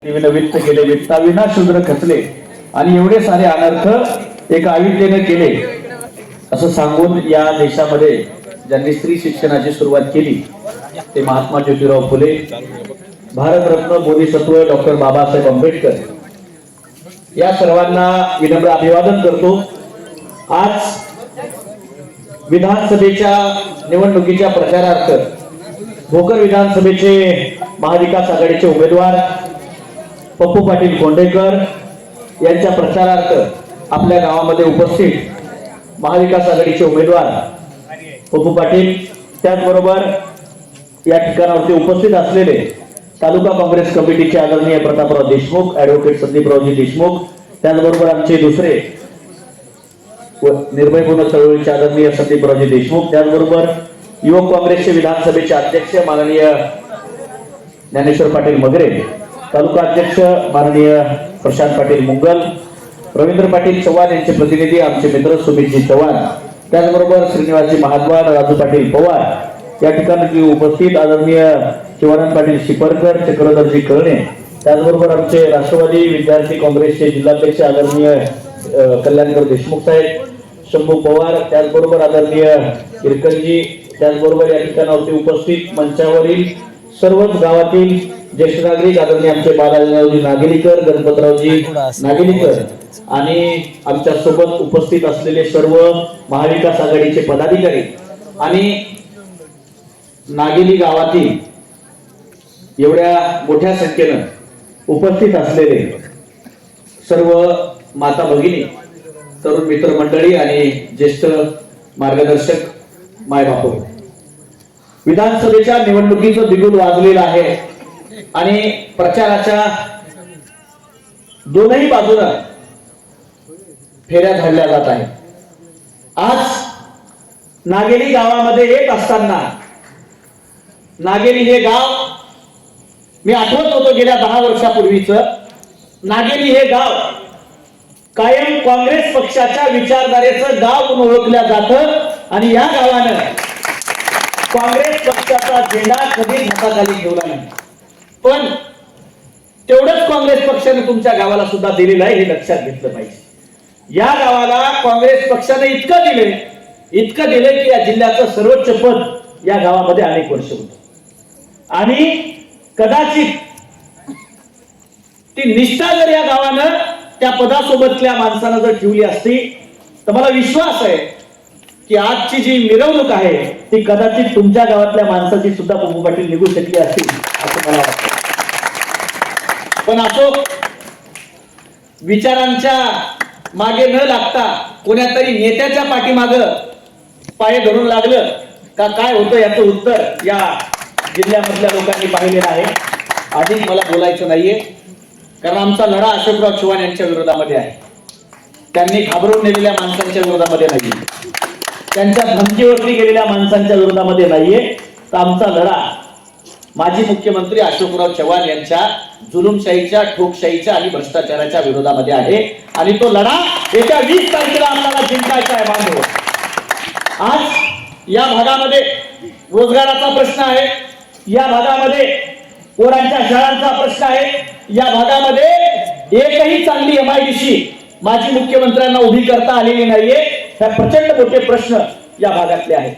वित्त केले वित्ताविना शूद्र खचले आणि एवढे सारे अनर्थ एका अविद्येने केले असं सांगून या देशामध्ये ज्यांनी स्त्री शिक्षणाची सुरुवात केली ते महात्मा ज्योतिराव फुले, भारतरत्न बोधिसत्व डॉक्टर बाबासाहेब आंबेडकर या सर्वांना विनम्र अभिवादन करतो। आज विधानसभेच्या निवडणुकीच्या प्रचारार्थ भोकर विधानसभेचे महाविकास आघाडीचे उमेदवार पप्पू पाटील कोंडेकर यांच्या प्रचारार्थ आपल्या गावामध्ये उपस्थित महाविकास आघाडीचे उमेदवार पप्पू पाटील, त्याचबरोबर या ठिकाणावरती उपस्थित असलेले तालुका काँग्रेस कमिटीचे आदरणीय प्रतापराव देशमुख, ॲडव्होकेट संदीपरावजी देशमुख, त्याचबरोबर आमचे दुसरे निर्भय पूर्ण चळवळीचे आदरणीय संदीपरावजी देशमुख, त्याचबरोबर युवक काँग्रेसचे विधानसभेचे अध्यक्ष माननीय ज्ञानेश्वर पाटील मगरे, तालुका अध्यक्ष माननीय प्रशांत पाटील मुंगल, रवींद्र पाटील चव्हाण यांचे प्रतिनिधी आमचे मित्र सुमितजी चव्हाण, त्याचबरोबर श्रीनिवासजी महाद्वार, राजू पाटील पवार या ठिकाणी उपस्थित आदरणीय शिवानंद पाटील शिपरकर, चक्रधरजी करणे, त्याचबरोबर आमचे राष्ट्रवादी विद्यार्थी काँग्रेसचे जिल्हाध्यक्ष आदरणीय कल्याणकर देशमुख साहेब, शंभू पवार, त्याचबरोबर आदरणीय किरकनजी, त्याचबरोबर या ठिकाणावरती उपस्थित मंचावरील सर्वच गावातील ज्येष्ठ नागरिक आदरणीय आमचे बालाजीरावजी नागेलीकर, गणपतरावजी नागेलीकर आणि आमच्या सोबत उपस्थित असलेले सर्व महाविकास आघाडीचे पदाधिकारी आणि नागेली गावातील एवढ्या मोठ्या संख्येनं उपस्थित असलेले सर्व माता भगिनी, तरुण मित्रमंडळी आणि ज्येष्ठ मार्गदर्शक मायबापू, विधानसभेच्या निवडणुकीचं बिगुल वाजलेलं आहे आणि प्रचाराच्या दोनही बाजूला फेऱ्या झाडल्या जात आहेत। आज नागेली गावामध्ये येत असताना, नागेली हे गाव मी आठवत होतो गेल्या 10 वर्षापूर्वीच, नागेली हे गाव कायम काँग्रेस पक्षाच्या विचारधारेचं गाव म्हणून ओळखलं जातं आणि या गावानं काँग्रेस पक्षाचा झेंडा कधीच हाताखाली ठेवला नाही, पण तेवढंच काँग्रेस पक्षाने तुमच्या गावाला सुद्धा दिलेलं आहे हे लक्षात घेतलं पाहिजे। या गावाला काँग्रेस पक्षाने इतकं दिले की या जिल्ह्याचं सर्वोच्च पद या गावामध्ये अनेक वर्ष होतं आणि कदाचित ती निष्ठा जर या गावानं त्या पदासोबतल्या माणसानं जर ठेवली असती तर मला विश्वास आहे की आजची जी मिरवणूक आहे ती कदाचित तुमच्या गावातल्या माणसाची सुद्धा पप्पू पाटील निघू शकली असती असं मला वाटतं। पण असो, विचारांच्या मागे न लागता कोण्यातरी नेत्याच्या पाठीमागं पाय धरून लागलं का काय होतं याचं उत्तर या जिल्ह्यामधल्या लोकांनी पाहिलेलं आहे। अधिक मला बोलायचं नाहीये, कारण आमचा लढा अशोकराव चव्हाण यांच्या विरोधामध्ये आहे। त्यांनी घाबरून नेलेल्या माणसांच्या विरोधामध्ये नाहीये, त्यांच्या धमकीवरती गेलेल्या माणसांच्या विरोधामध्ये नाहीये, तर आमचा लढा माजी मुख्यमंत्री अशोकराव चव्हाण यांच्या जुलूमशाहीच्या, ठोकशाहीच्या आणि भ्रष्टाचाराच्या विरोधामध्ये आहे आणि तो लढा येत्या 20 तारखेला आपल्याला जिंकायचा आहे बांधव। आज या भागामध्ये रोजगाराचा प्रश्न आहे, या भागामध्ये पोरांच्या शाळांचा प्रश्न आहे, या भागामध्ये एकही चांगली MIDC माजी मुख्यमंत्र्यांना उभी करता आलेली नाहीये। हे प्रचंड मोठे प्रश्न या भागातले आहेत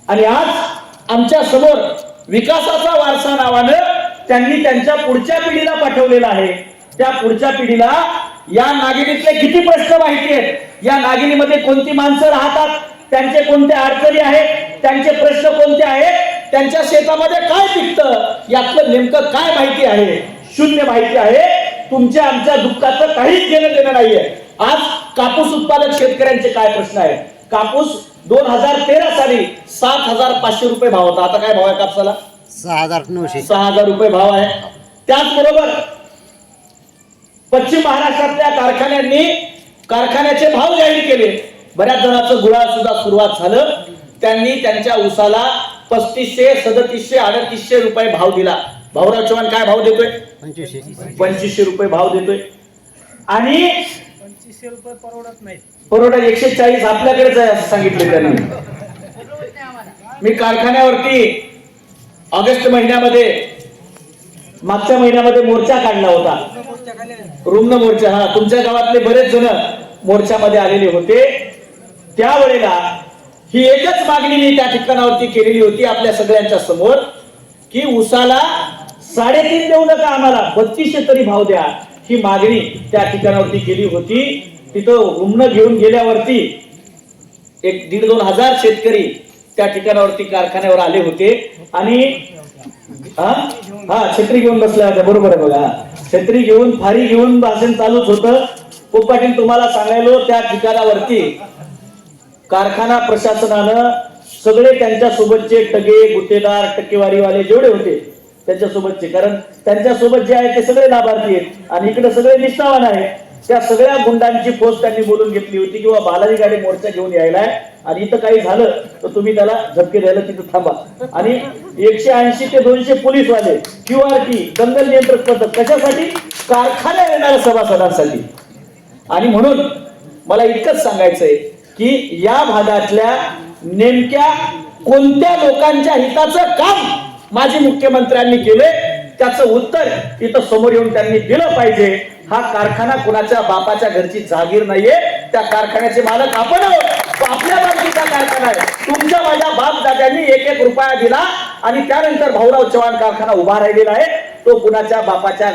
आणि आज आमच्या समोर विकासाचा वारसा नावानं त्यांनी त्यांच्या पुढच्या पिढीला पाठवलेला आहे। त्या पुढच्या पिढीला या नागिनीतले किती प्रश्न माहिती आहेत, या नागिनीमध्ये कोणती माणसं राहतात, त्यांचे कोणत्या अडचणी आहेत, त्यांचे प्रश्न कोणते आहेत, त्यांच्या शेतामध्ये काय पिकतं यातलं नेमकं काय माहिती आहे, शून्य माहिती आहे। तुमच्या आमच्या दुःखाचं काहीच घेणं देणं नाहीये। आज कापूस उत्पादक शेतकऱ्यांचे काय प्रश्न आहेत? कापूस 2013 साली 7,500 रुपये भाव होता, आता काय भाव आहे कापसाला? 6,000 रुपये भाव आहे। त्याचबरोबर पश्चिम महाराष्ट्रातल्या कारखान्यांनी कारखान्याचे भाव जाहीर केले, बऱ्याच जणांचं गुळाळ सुद्धा सुरुवात झालं, त्यांनी त्यांच्या ऊसाला 3500, 3700, 3800 रुपये भाव दिला। भाऊराव चव्हाण काय भाव देतोय? 2500 रुपये भाव देतोय आणि 2500 रुपये परवडत नाही, परवडत 140 आपल्याकडेच आहे असं सांगितलं त्यांनी। मी कारखान्यावरती ऑगस्ट महिन्यामध्ये मागच्या महिन्यामध्ये मोर्चा काढला होता, रुग्ण मोर्चा. हा, तुमच्या गावातले बरेच जण मोर्चामध्ये आलेले होते. त्यावेळेला ही एकच मागणी मी त्या ठिकाणावरती केलेली होती आपल्या सगळ्यांच्या समोर, की उसाला 3.5 देऊ नका, आम्हाला 3200 तरी भाव द्या. ही मागणी त्या ठिकाणावरती केली होती. तिथं रुग्ण घेऊन गेल्यावरती 1,500-2 हजार शेतकरी त्या ठिकाणावरती कारखान्यावर आले होते. आणि छत्री घेऊन बसल्या होत्या, बरोबर आहे बघा. छत्री घेऊन, फारी घेऊन भाषण चालूच होतं. पाटील, तुम्हाला सांगायलो त्या ठिकाणावरती कारखाना प्रशासनानं सगळे त्यांच्या सोबतचे टगे, गुत्तेदार, टक्केवारीवाले जेवढे होते त्यांच्या सोबतचे, कारण त्यांच्या सोबत जे आहे ते सगळे लाभार्थी आहेत आणि इकडे सगळे निष्ठावान आहेत, त्या सगळ्या गुंडांची पोस्ट त्यांनी बोलून घेतली होती किंवा बालाजी गाडी मोर्चा घेऊन यायलाय आणि इथं काही झालं तर तुम्ही त्याला झटके द्यायला तिथं थांबा. आणि 180 ते 200 पोलीसवाले, QRT, दंगल नियंत्रक पथक, कशासाठी? कारखान्यात येणाऱ्या सभासदांसाठी. आणि म्हणून मला इतकंच सांगायचंय की या भागातल्या नेमक्या कोणत्या लोकांच्या हिताचं काम माजी मुख्यमंत्र्यांनी केले त्याचं उत्तर इथं समोर येऊन त्यांनी दिलं पाहिजे. हा कारखाना कुणाच्या बापाच्या घरची जागीर नाहीये, त्या कारखान्याचे मालक आपण आहोत. आपल्या बाबतीचा कारखाना आहे. तुमच्या माझ्या बाप दाद्यांनी 1-1 रुपया दिला आणि त्यानंतर भाऊराव चव्हाण कारखाना उभा राहिलेला आहे. तो कुणाच्या बापाच्या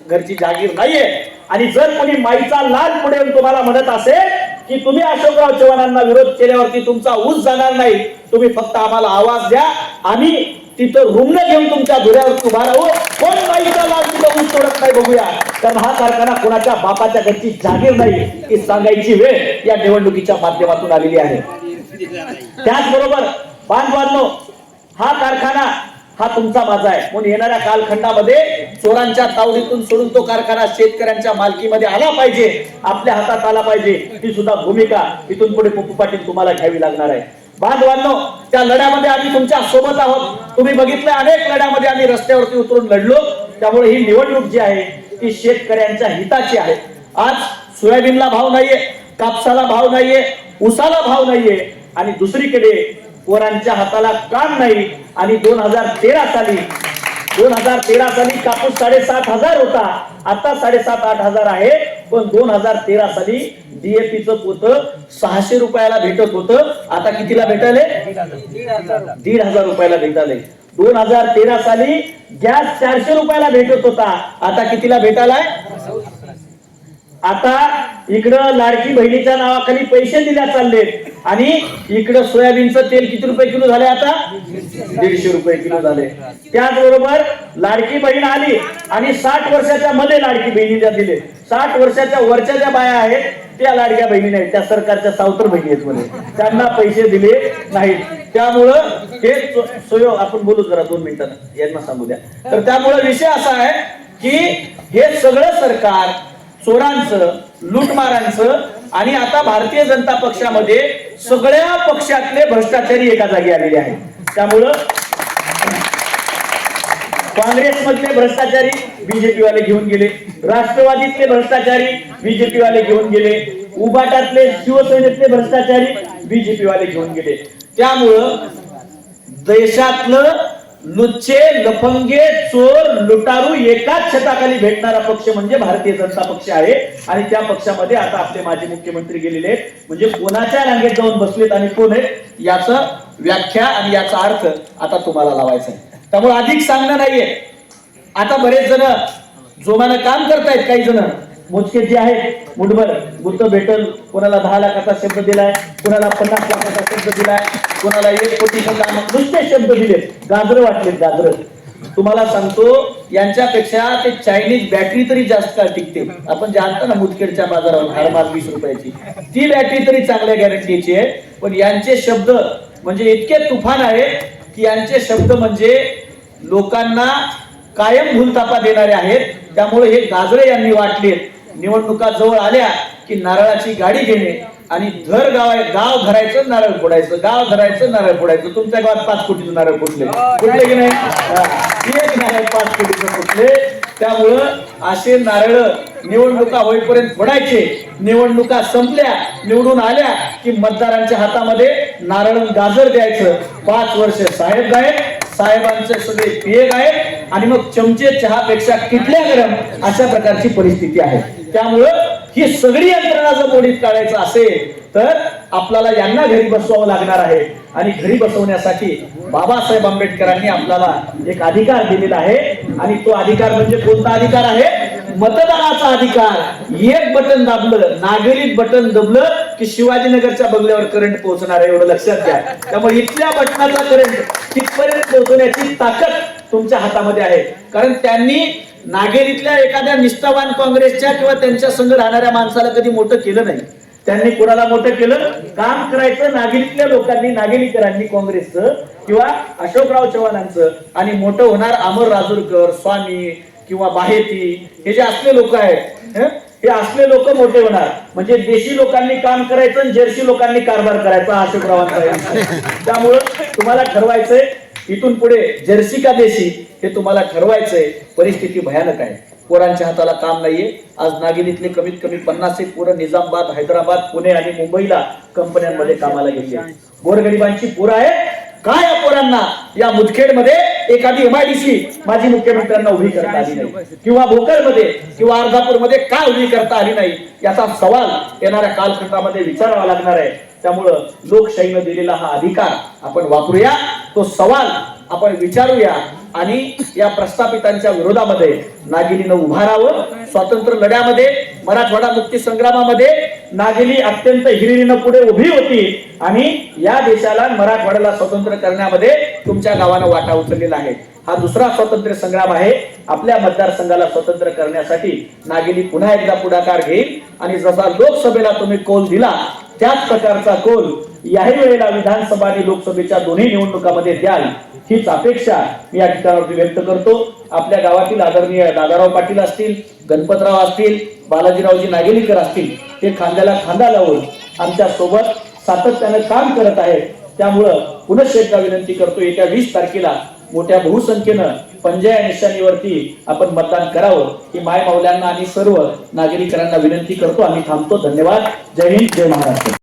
घरची जागीर नाहीये. आणि जर कोणी माईचा लाल पुढे येऊन तुम्हाला म्हणत असेल की तुम्ही अशोकराव चव्हाणांना विरोध केल्यावरती तुमचा ऊस जाणार नाही, तुम्ही फक्त आम्हाला आवाज द्या, आम्ही तिथं रुग्ण घेऊन तुमच्या धुऱ्यावर उभा राहू. कोण माईचा लाल तिथं ऊस तोडत नाही बघूया. कारण हा कारखाना कोणाच्या बापाच्या घरची जागीर नाही ही सांगायची वेळ या निवडणुकीच्या माध्यमातून आलेली आहे. त्याचबरोबर बांधवांनो, हा कारखाना हा तुमचा माझा आहे. म्हणून येणाऱ्या कालखंडामध्ये चोरांच्या तावडीतून सोडून तो कारखाना शेतकऱ्यांच्या मालकीमध्ये आला पाहिजे, आपल्या हातात आला पाहिजे. ही सुद्धा भूमिका इथून पुढे पप्पू पाटील तुम्हाला घ्यावी लागणार आहे. बांधवांनो, त्या लढ्यामध्ये आम्ही तुमच्या सोबत आहोत. तुम्ही बघितलं, अनेक लढ्यामध्ये आम्ही रस्त्यावरती उतरून लढलो. त्यामुळे ही निवडणूक जी आहे ती शेतकऱ्यांच्या हिताची आहे. आज सोयाबीनला भाव नाहीये, कापसाला भाव नाहीये, उसाला भाव नाहीये आणि दुसरीकडे कोरांच्या हाताला काम नाही. आणि 2013 साली कापूस 7,500 होता, आता 7,500-8,000 हजार आहे. पण 2013 साली DAPचं पोत 600 रुपयाला भेटत होतं, आता कितीला भेटायले? 1,500 रुपयाला भेटायले. 2013 साली गॅस 400 रुपयाला भेटत होता, आता कितीला भेटायलाय? आता इकडं लाडकी बहिणीच्या नावाखाली पैसे दिल्या चाललेत आणि इकडं सोयाबीनचं तेल किती रुपये किलो झाले? आता 150 रुपये किलो झाले. त्याचबरोबर लाडकी बहीण आली आणि 60 वर्षाच्या मध्ये लाडकी बहिणीला दिले. 60 वर्षाच्या वरच्या ज्या बाया आहेत त्या लाडक्या बहिणी नाहीत, त्या सरकारच्या सावतर बहिणी आहेत मध्ये, त्यांना पैसे दिले नाहीत. त्यामुळं हे आपण बोलू जरा 2 मिनिटांना, यांना सांगू द्या. तर त्यामुळे विषय असा आहे की हे सगळं सरकार चोरांचं, लूटमारांचं आणि आता भारतीय जनता पक्षामध्ये सगळ्या पक्षातले भ्रष्टाचारी एका जागी आलेले आहेत. त्यामुळं काँग्रेसमधले भ्रष्टाचारी बीजेपी वाले घेऊन गेले, राष्ट्रवादीतले भ्रष्टाचारी बीजेपी वाले घेऊन गेले, उबाटातले शिवसेनेतले भ्रष्टाचारी बीजेपी वाले घेऊन गेले. त्यामुळं देशातलं लुच्चे, लफंगे, चोर, लुटारू एकाच छताखाली भेटणारा पक्ष म्हणजे भारतीय जनता पक्ष आहे. आणि त्या पक्षामध्ये आता आपले माजी मुख्यमंत्री गेलेले आहेत. म्हणजे कोणाच्या रांगेत जाऊन बसलेत आणि कोण आहेत याचं व्याख्या आणि याचा अर्थ आता तुम्हाला लावायचा आहे. त्यामुळे अधिक सांगणं नाहीये. आता बरेच जण जोमानं काम करतायत, काही जण मोजके जे आहेत मुठभर गुत्त भेटल, कोणाला 10 लाखाचा शब्द दिलाय, कोणाला 50 लाखाचा शब्द दिलाय, कोणाला 1 कोटीचं काम, नुसते शब्द दिले, गाजर वाटलेत गाजर. तुम्हाला सांगतो यांच्यापेक्षा ते चायनीज बॅटरी तरी जास्त काळ टिकते. आपण जाणतो ना मुदखेडच्या बाजारावर हरमाल 20 रुपयाची, ती बॅटरी तरी चांगल्या गॅरंटीची आहे. पण यांचे शब्द म्हणजे इतके तुफान आहे की यांचे शब्द म्हणजे लोकांना कायम भूलतापा देणारे आहेत. त्यामुळे हे गाजरे यांनी वाटले. निवडणुका जवळ आल्या की नारळाची गाडी घेणे आणि गाव धरायचं, नारळ फोडायचं, गाव धरायचं, नारळ फोडायचं. तुमच्या गावात 5 कोटीचं नारळ फुटले की नाही? एक नारळ 5 कोटीचं फुटले. त्यामुळं असे नारळ निवडणुका होईपर्यंत फोडायचे. निवडणुका संपल्या, निवडून आल्या की मतदारांच्या हातामध्ये नारळ गाजर द्यायचं. 5 वर्ष साहेब गायब, साहेबांचे सगळे पेग आहेत आणि मग चमचे चहापेक्षा किटल्या गरम अशा प्रकारची परिस्थिती आहे. त्यामुळं ही सगळी यंत्रणा जर मोडीत काढायचं असेल तर आपल्याला यांना घरी बसवावं लागणार आहे. आणि घरी बसवण्यासाठी बाबासाहेब आंबेडकरांनी आपल्याला एक अधिकार दिलेला आहे आणि तो अधिकार म्हणजे कोणता अधिकार आहे? मतदानाचा अधिकार. एक बटन दाबलं, नागरिक बटन दबलं की शिवाजीनगरच्या बंगल्यावर करंट पोहोचणार आहे, एवढं लक्षात घ्या. त्यामुळे इथल्या बटनाचा करंट तिथपर्यंत पोहोचण्याची ताकद तुमच्या हातामध्ये आहे. कारण त्यांनी नागेरीतल्या एखाद्या निष्ठावान काँग्रेसच्या किंवा त्यांच्या संघ राहणाऱ्या माणसाला कधी मोठं केलं नाही. त्यांनी कोणाला मोठं केलं? काम करायचं नागेरीतल्या लोकांनी, नागेरीकरांनी काँग्रेसचं किंवा अशोकराव चव्हाणांचं. आणि मोठं होणार अमर राजूरकर, स्वामी किंवा बाहेती, हे जे असले लोक आहेत, हे असले लोक मोठे होणार. म्हणजे देशी लोकांनी काम करायचं आणि जर्सी लोकांनी कारभार करायचा, अशोकरावांचा. त्यामुळं तुम्हाला ठरवायचंय इथून पुढे जर्सी का देशी हे तुम्हाला ठरवायचंय. परिस्थिती भयानक आहे, पोरांच्या हाताला काम नाहीये. आज नागिनीतले कमीत कमी 50 पोरं निजामाबाद, हैदराबाद, पुणे आणि मुंबईला कंपन्यांमध्ये कामाला गेले. गोरगरिबांची पोरं आहे. काय या पोरांना या मुदखेडमध्ये एखादी MIDC माझी मुख्यमंत्र्यांना उभी करता आली नाही, किंवा भोकरमध्ये किंवा अर्धापूरमध्ये काय उभी करता आली नाही, याचा सवाल येणाऱ्या कालखंडामध्ये विचारावा लागणार आहे. त्यामुळं लोकशाहीनं दिलेला हा अधिकार आपण वापरूया, तो सवाल आपण विचारूया आणि या प्रस्थापितांच्या विरोधामध्ये नागिनीनं उभा राहावं. स्वातंत्र्य लढ्यामध्ये, मराठवाडा मुक्ती संग्रामामध्ये नागिनी अत्यंत हिरिरीनं पुढे उभी होती आणि या देशाला, मराठवाड्याला स्वतंत्र करण्यामध्ये तुमच्या गावानं वाटा उचललेला आहे. हा दुसरा स्वातंत्र्य संग्राम आहे. आपल्या मतदारसंघाला स्वतंत्र करण्यासाठी नागिनी पुन्हा एकदा पुढाकार घेईल आणि जसा लोकसभेला तुम्ही कौल दिला त्याच प्रकारचा कौल याही वेळेला विधानसभा आणि लोकसभेच्या दोन्ही निवडणुकांमध्ये द्याल, हीच अपेक्षा मी या ठिकाणावरती व्यक्त करतो. आपल्या गावातील आदरणीय दादाराव पाटील असतील, गणपतराव असतील, बालाजीरावजी नागेलीकर असतील, ते खांद्याला खांदा लावून आमच्या सोबत सातत्याने काम करत आहेत. त्यामुळं पुनश्च एकदा विनंती करतो, येत्या 20 तारखेला मोठ्या बहुसंख्येनं पंजा या निशाणीवरती आपण मतदान करावं ही माय माऊल्यांना आणि सर्व नागरिकांना विनंती करतो. आम्ही थांबतो. धन्यवाद. जय हिंद, जय महाराष्ट्र.